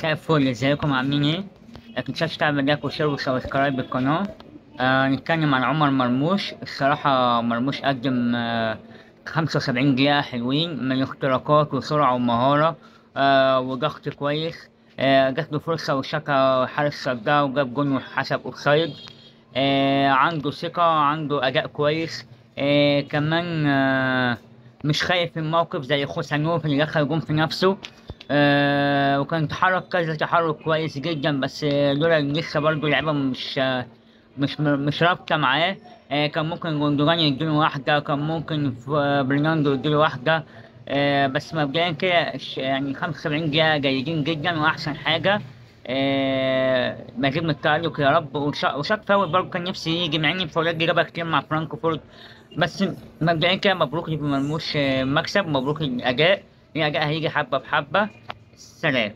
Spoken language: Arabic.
مساء الفل، ازيكم عاملين ايه؟ متنساش تعمل لايك وشير وسبسكرايب بالقناة. نتكلم عن عمر مرموش. الصراحة مرموش قدم 75 دقيقة حلوين من اختراقات وسرعة ومهارة، وضغط كويس. جات له فرصة وشاكا حارس صدها وجاب جون وحسب اوفسايد. عنده ثقة، عنده أداء كويس. كمان مش خايف من موقف زي خوسانوف اللي دخل جون في نفسه. وكان تحرك كذا تحرك كويس جدا، بس لولا إن لسه برضه اللعيبة مش رابطة معاه. كان ممكن جوندوجان يديله واحدة، كان ممكن برناندو يديله واحدة. بس مبدئيا كده يعني 75 دقيقة جيدين جدا وأحسن حاجة. مزيد من التألق يا رب. وشاك فاول برضه كان نفسي يجي، مع إن الفاولات دي جابها كتير مع فرانكفورت. بس مبدئيا كده مبروك لمرموش، مكسب. مبروك الأداء. الأداء هيجي حبة بحبة. سلام.